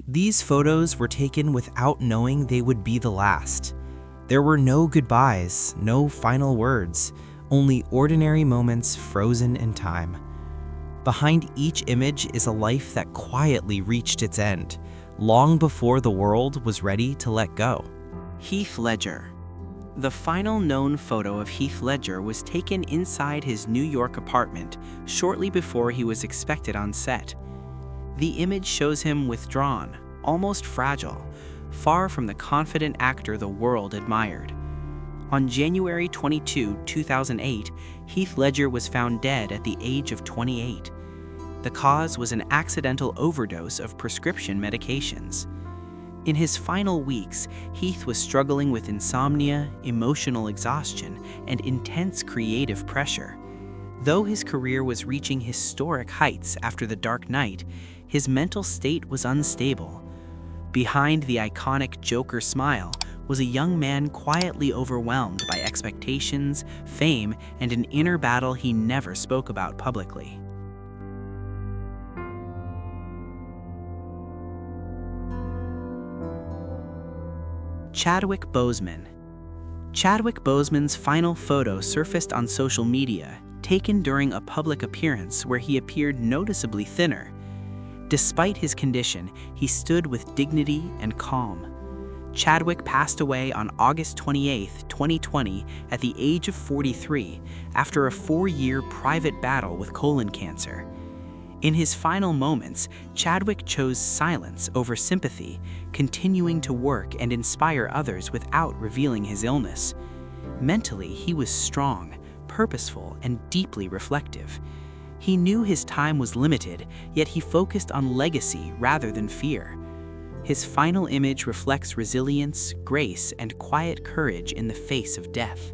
These photos were taken without knowing they would be the last. There were no goodbyes, no final words, only ordinary moments frozen in time. Behind each image is a life that quietly reached its end, long before the world was ready to let go. Heath Ledger. The final known photo of Heath Ledger was taken inside his New York apartment shortly before he was expected on set. The image shows him withdrawn, almost fragile, far from the confident actor the world admired. On January 22, 2008, Heath Ledger was found dead at the age of 28. The cause was an accidental overdose of prescription medications. In his final weeks, Heath was struggling with insomnia, emotional exhaustion, and intense creative pressure. Though his career was reaching historic heights after The Dark Knight, his mental state was unstable. Behind the iconic Joker smile was a young man quietly overwhelmed by expectations, fame, and an inner battle he never spoke about publicly. Chadwick Boseman. Chadwick Boseman's final photo surfaced on social media, taken during a public appearance where he appeared noticeably thinner. Despite his condition, he stood with dignity and calm. Chadwick passed away on August 28, 2020, at the age of 43, after a 4-year private battle with colon cancer. In his final moments, Chadwick chose silence over sympathy, continuing to work and inspire others without revealing his illness. Mentally, he was strong, purposeful, and deeply reflective. He knew his time was limited, yet he focused on legacy rather than fear. His final image reflects resilience, grace, and quiet courage in the face of death.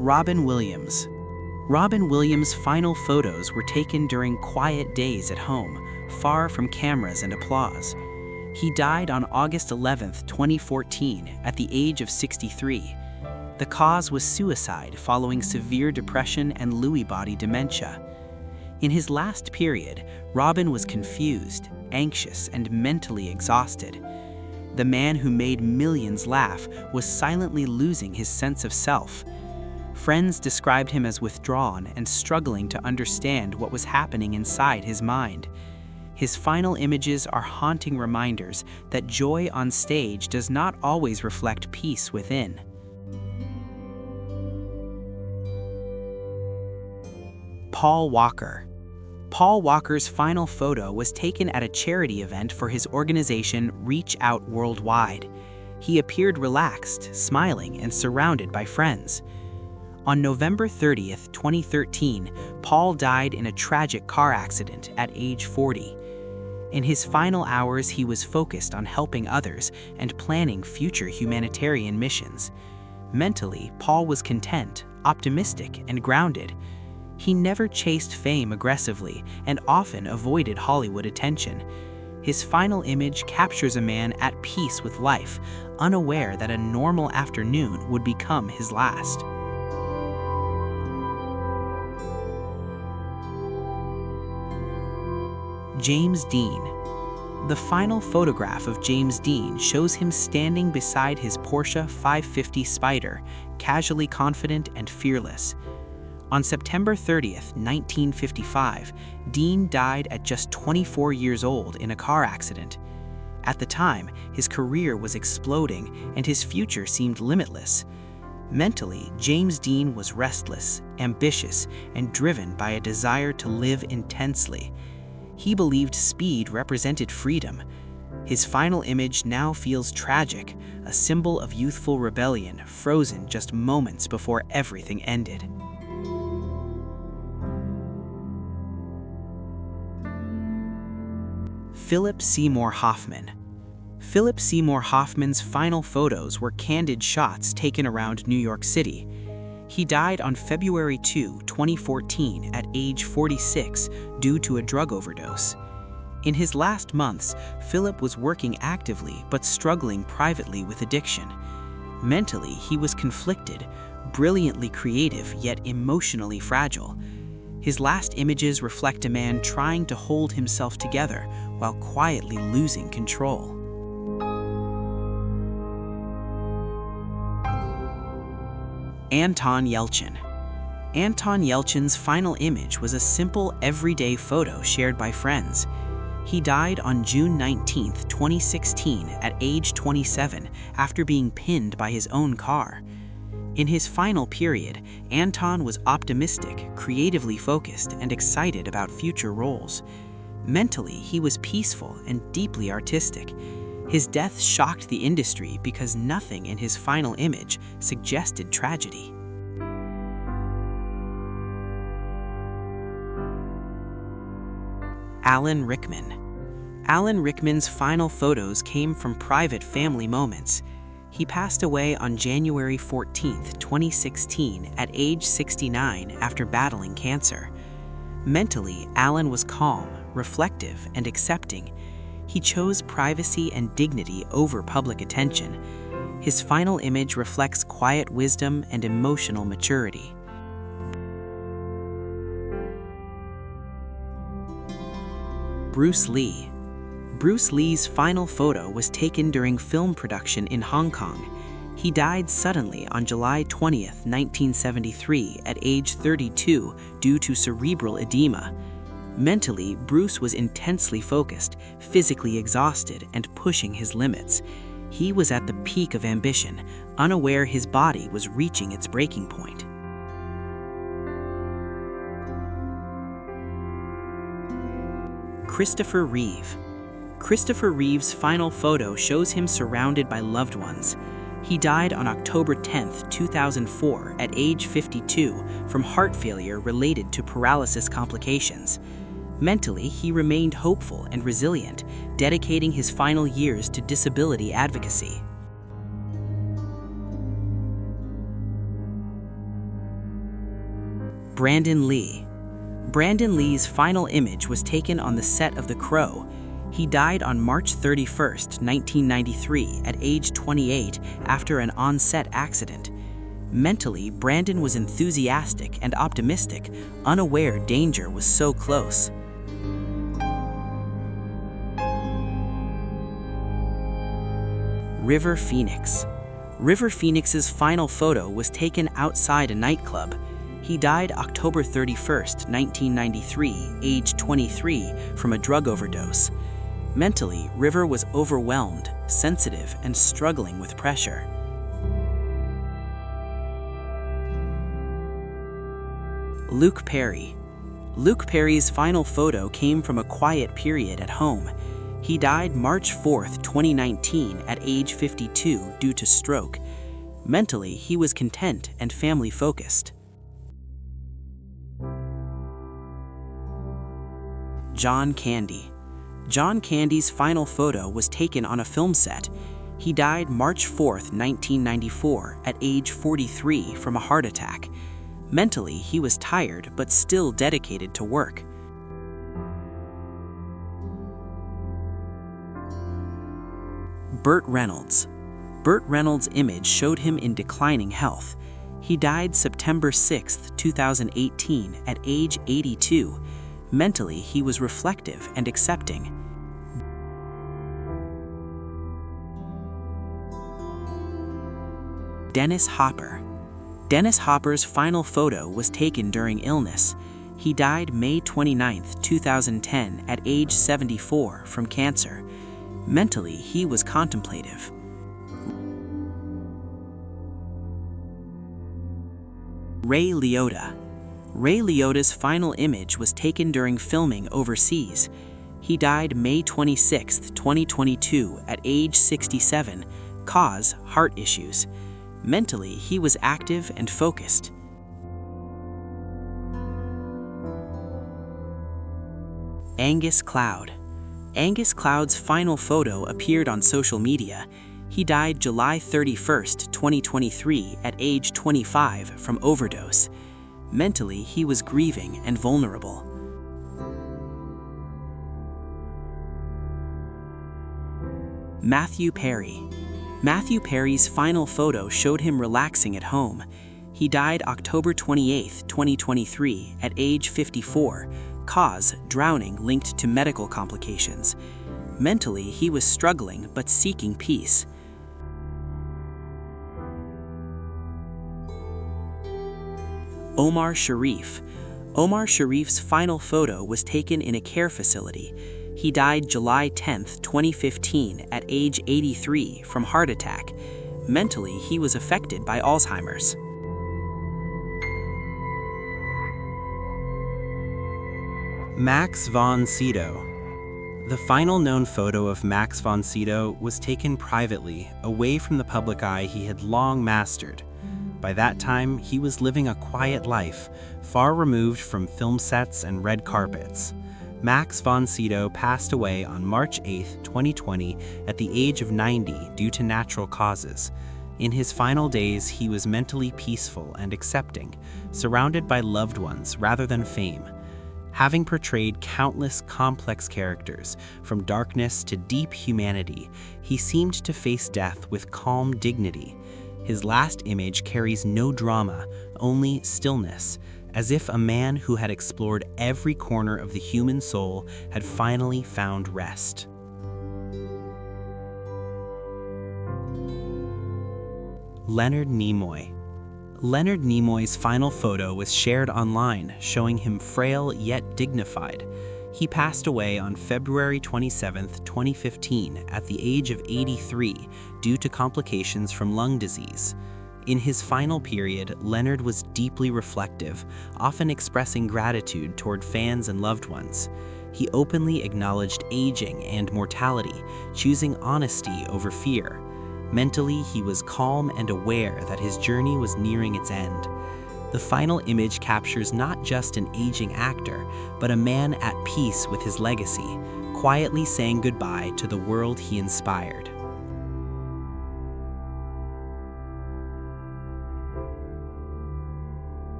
Robin Williams. Robin Williams' final photos were taken during quiet days at home, far from cameras and applause. He died on August 11, 2014, at the age of 63. The cause was suicide following severe depression and Lewy body dementia. In his last period, Robin was confused, anxious, and mentally exhausted. The man who made millions laugh was silently losing his sense of self. Friends described him as withdrawn and struggling to understand what was happening inside his mind. His final images are haunting reminders that joy on stage does not always reflect peace within. Paul Walker. Paul Walker's final photo was taken at a charity event for his organization Reach Out Worldwide. He appeared relaxed, smiling, and surrounded by friends. On November 30, 2013, Paul died in a tragic car accident at age 40. In his final hours, he was focused on helping others and planning future humanitarian missions. Mentally, Paul was content, optimistic, and grounded. He never chased fame aggressively and often avoided Hollywood attention. His final image captures a man at peace with life, unaware that a normal afternoon would become his last. James Dean. The final photograph of James Dean shows him standing beside his Porsche 550 Spider, casually confident and fearless. On September 30, 1955, Dean died at just 24 years old in a car accident. At the time, his career was exploding and his future seemed limitless. Mentally, James Dean was restless, ambitious, and driven by a desire to live intensely. He believed speed represented freedom. His final image now feels tragic, a symbol of youthful rebellion frozen just moments before everything ended. Philip Seymour Hoffman. Philip Seymour Hoffman's final photos were candid shots taken around New York City. He died on February 2, 2014, at age 46 due to a drug overdose. In his last months, Philip was working actively but struggling privately with addiction. Mentally, he was conflicted, brilliantly creative yet emotionally fragile. His last images reflect a man trying to hold himself together while quietly losing control. Anton Yelchin. Anton Yelchin's final image was a simple, everyday photo shared by friends. He died on June 19, 2016, at age 27 after being pinned by his own car. In his final period, Anton was optimistic, creatively focused, and excited about future roles. Mentally, he was peaceful and deeply artistic. His death shocked the industry because nothing in his final image suggested tragedy. Alan Rickman. Alan Rickman's final photos came from private family moments. He passed away on January 14, 2016, at age 69 after battling cancer. Mentally, Alan was calm, reflective, and accepting. He chose privacy and dignity over public attention. His final image reflects quiet wisdom and emotional maturity. Bruce Lee. Bruce Lee's final photo was taken during film production in Hong Kong. He died suddenly on July 20, 1973, at age 32 due to cerebral edema. Mentally, Bruce was intensely focused, physically exhausted, and pushing his limits. He was at the peak of ambition, unaware his body was reaching its breaking point. Christopher Reeve. Christopher Reeve's final photo shows him surrounded by loved ones. He died on October 10, 2004, at age 52 from heart failure related to paralysis complications. Mentally, he remained hopeful and resilient, dedicating his final years to disability advocacy. Brandon Lee. Brandon Lee's final image was taken on the set of The Crow. He died on March 31, 1993, at age 28 after an on-set accident. Mentally, Brandon was enthusiastic and optimistic, unaware danger was so close. River Phoenix. River Phoenix's final photo was taken outside a nightclub. He died October 31, 1993, age 23, from a drug overdose. Mentally, River was overwhelmed, sensitive, and struggling with pressure. Luke Perry. Luke Perry's final photo came from a quiet period at home. He died March 4, 2019, at age 52 due to stroke. Mentally, he was content and family-focused. John Candy. John Candy's final photo was taken on a film set. He died March 4, 1994, at age 43 from a heart attack. Mentally, he was tired but still dedicated to work. Burt Reynolds. Burt Reynolds' image showed him in declining health. He died September 6, 2018, at age 82. Mentally, he was reflective and accepting. Dennis Hopper. Dennis Hopper's final photo was taken during illness. He died May 29, 2010, at age 74 from cancer. Mentally, he was contemplative. Ray Liotta. Ray Liotta's final image was taken during filming overseas. He died May 26, 2022, at age 67, cause heart issues. Mentally, he was active and focused. Angus Cloud. Angus Cloud's final photo appeared on social media. He died July 31, 2023, at age 25 from overdose. Mentally, he was grieving and vulnerable. Matthew Perry. Matthew Perry's final photo showed him relaxing at home. He died October 28, 2023, at age 54, cause drowning linked to medical complications. Mentally, he was struggling but seeking peace. Omar Sharif. Omar Sharif's final photo was taken in a care facility. He died July 10, 2015, at age 83 from heart attack. Mentally, he was affected by Alzheimer's. Max von Sydow. The final known photo of Max von Sydow was taken privately, away from the public eye he had long mastered. By that time, he was living a quiet life, far removed from film sets and red carpets. Max von Sydow passed away on March 8, 2020, at the age of 90 due to natural causes. In his final days, he was mentally peaceful and accepting, surrounded by loved ones rather than fame. Having portrayed countless complex characters, from darkness to deep humanity, he seemed to face death with calm dignity. His last image carries no drama, only stillness, as if a man who had explored every corner of the human soul had finally found rest. Leonard Nimoy. Leonard Nimoy's final photo was shared online, showing him frail yet dignified. He passed away on February 27, 2015, at the age of 83 due to complications from lung disease. In his final period, Leonard was deeply reflective, often expressing gratitude toward fans and loved ones. He openly acknowledged aging and mortality, choosing honesty over fear. Mentally, he was calm and aware that his journey was nearing its end. The final image captures not just an aging actor, but a man at peace with his legacy, quietly saying goodbye to the world he inspired.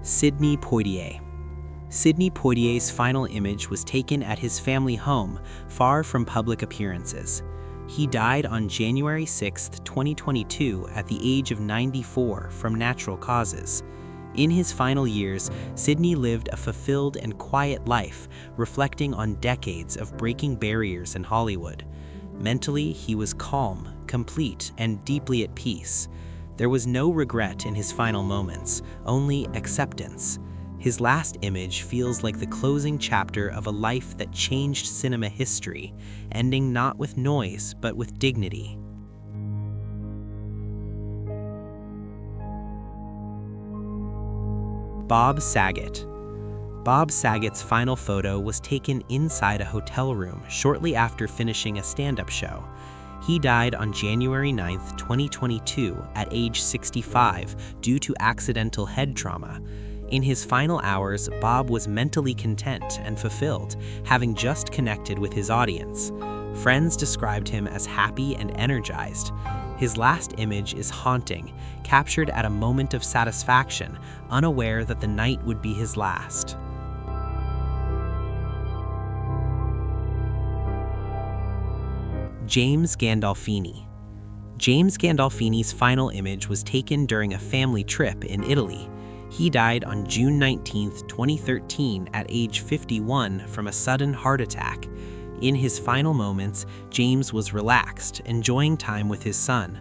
Sidney Poitier. Sidney Poitier's final image was taken at his family home, far from public appearances. He died on January 6, 2022, at the age of 94 from natural causes. In his final years, Sidney lived a fulfilled and quiet life, reflecting on decades of breaking barriers in Hollywood. Mentally, he was calm, complete, and deeply at peace. There was no regret in his final moments, only acceptance. His last image feels like the closing chapter of a life that changed cinema history, ending not with noise, but with dignity. Bob Saget. Bob Saget's final photo was taken inside a hotel room shortly after finishing a stand-up show. He died on January 9, 2022, at age 65 due to accidental head trauma. In his final hours, Bob was mentally content and fulfilled, having just connected with his audience. Friends described him as happy and energized. His last image is haunting, captured at a moment of satisfaction, unaware that the night would be his last. James Gandolfini. James Gandolfini's final image was taken during a family trip in Italy. He died on June 19, 2013, at age 51 from a sudden heart attack. In his final moments, James was relaxed, enjoying time with his son.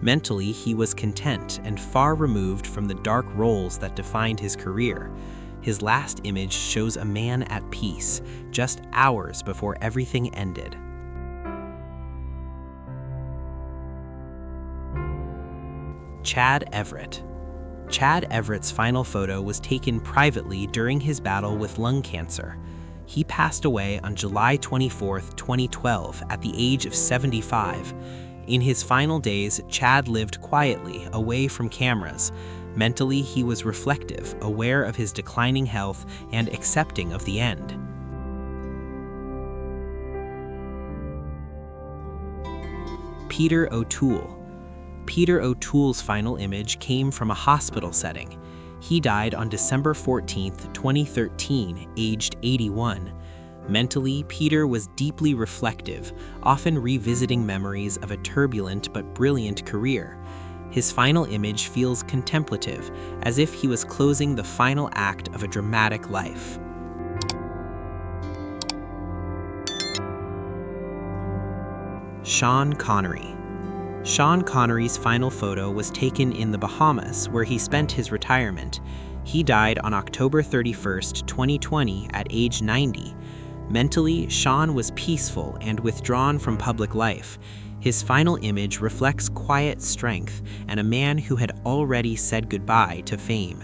Mentally, he was content and far removed from the dark roles that defined his career. His last image shows a man at peace, just hours before everything ended. Chad Everett. Chad Everett's final photo was taken privately during his battle with lung cancer. He passed away on July 24, 2012, at the age of 75. In his final days, Chad lived quietly, away from cameras. Mentally, he was reflective, aware of his declining health, and accepting of the end. Peter O'Toole. Peter O'Toole's final image came from a hospital setting. He died on December 14, 2013, aged 81. Mentally, Peter was deeply reflective, often revisiting memories of a turbulent but brilliant career. His final image feels contemplative, as if he was closing the final act of a dramatic life. Sean Connery. Sean Connery's final photo was taken in the Bahamas, where he spent his retirement. He died on October 31st, 2020, at age 90. Mentally, Sean was peaceful and withdrawn from public life. His final image reflects quiet strength and a man who had already said goodbye to fame.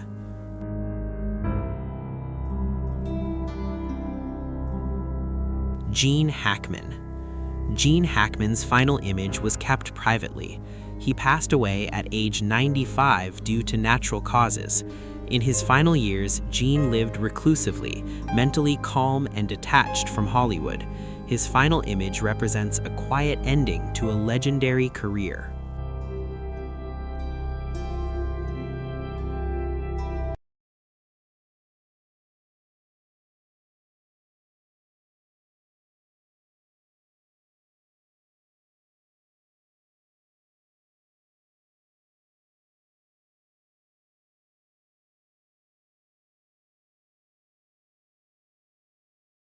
Gene Hackman. Gene Hackman's final image was kept privately. He passed away at age 95 due to natural causes. In his final years, Gene lived reclusively, mentally calm and detached from Hollywood. His final image represents a quiet ending to a legendary career.